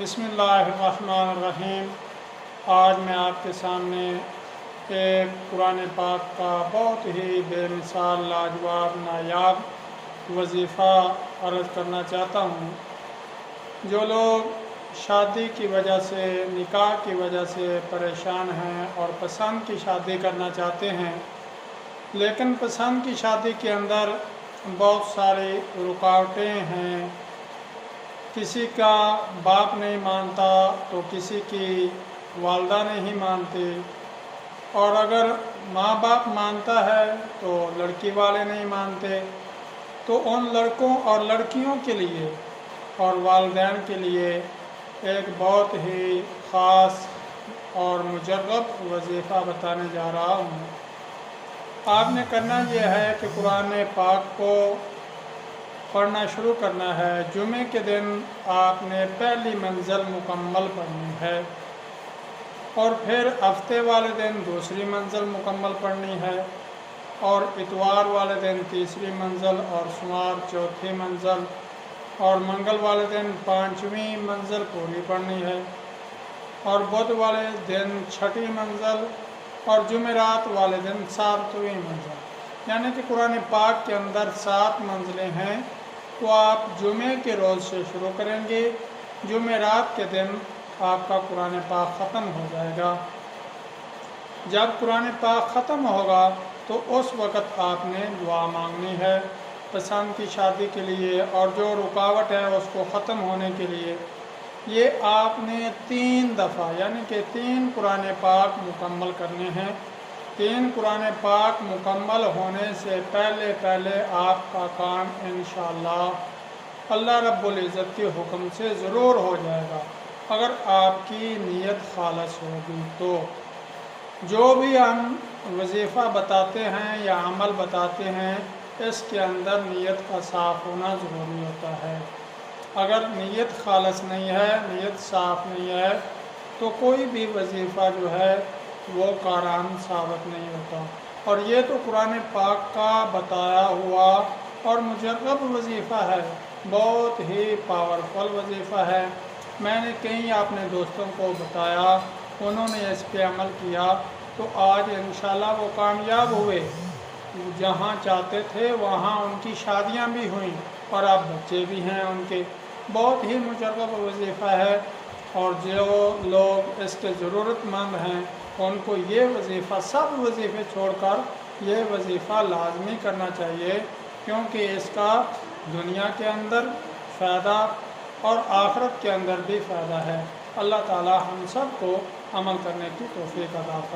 बिस्मिल्लाहिर्रहमानिर्रहीम। आज मैं आपके सामने एक कुरान पाक का बहुत ही बेमिसाल लाजवाब नायाब वजीफ़ा अर्ज़ करना चाहता हूँ। जो लोग शादी की वजह से, निकाह की वजह से परेशान हैं और पसंद की शादी करना चाहते हैं, लेकिन पसंद की शादी के अंदर बहुत सारी रुकावटें हैं। किसी का बाप नहीं मानता तो किसी की वालदा नहीं मानती, और अगर माँ बाप मानता है तो लड़की वाले नहीं मानते। तो उन लड़कों और लड़कियों के लिए और वालिदैन के लिए एक बहुत ही ख़ास और मुजर्रब वजीफ़ा बताने जा रहा हूँ। आपने करना यह है कि कुरान पाक को पढ़ना शुरू करना है। जुमे के दिन आपने पहली मंजिल मुकम्मल पढ़नी है, और फिर हफ्ते वाले दिन दूसरी मंजिल मुकम्मल पढ़नी है, और इतवार वाले दिन तीसरी मंजिल, और सोमवार चौथी मंजिल, और मंगल वाले दिन पाँचवीं मंजिल पूरी पढ़नी है, और बुध वाले दिन छठी मंजिल, और जुमेरात वाले दिन सातवीं मंजिल। यानी कि कुरान पाक के अंदर 7 मंजिलें हैं। तो आप जुमे के रोज़ से शुरू करेंगे, जुमेरात के दिन आपका कुरान पाक ख़त्म हो जाएगा। जब कुरान पाक ख़त्म होगा तो उस वक़्त आपने दुआ मांगनी है पसंद की शादी के लिए, और जो रुकावट है उसको ख़त्म होने के लिए। ये आपने 3 दफ़ा यानी कि 3 कुरान पाक मुकम्मल करने हैं। 3 कुरान पाक मुकम्मल होने से पहले पहले आपका काम इंशाअल्लाह अल्लाह रब्बुल इज़्ज़त के हुक्म से ज़रूर हो जाएगा, अगर आपकी नीयत खालिस होगी तो। जो भी हम वजीफ़ा बताते हैं या अमल बताते हैं, इसके अंदर नीयत का साफ़ होना ज़रूरी होता है। अगर नीयत खालिस नहीं है, नीयत साफ़ नहीं है, तो कोई भी वजीफ़ा जो है वो कारआमद साबित नहीं होता। और ये तो कुरान पाक का बताया हुआ और मुजर्रब वजीफ़ा है, बहुत ही पावरफुल वजीफ़ा है। मैंने कई अपने दोस्तों को बताया, उन्होंने इस पे अमल किया, तो आज इंशाल्लाह वो कामयाब हुए। जहाँ चाहते थे वहाँ उनकी शादियाँ भी हुईं, और अब बच्चे भी हैं उनके। बहुत ही मुजर्रब वजीफ़ा है, और जो लोग इसके ज़रूरतमंद हैं उनको ये वजीफ़ा, सब वजीफ़े छोड़कर ये वजीफ़ा लाजमी करना चाहिए, क्योंकि इसका दुनिया के अंदर फ़ायदा और आखिरत के अंदर भी फ़ायदा है। अल्लाह ताला हम सब को अमल करने की तौफ़ीक़ अता फरमाए।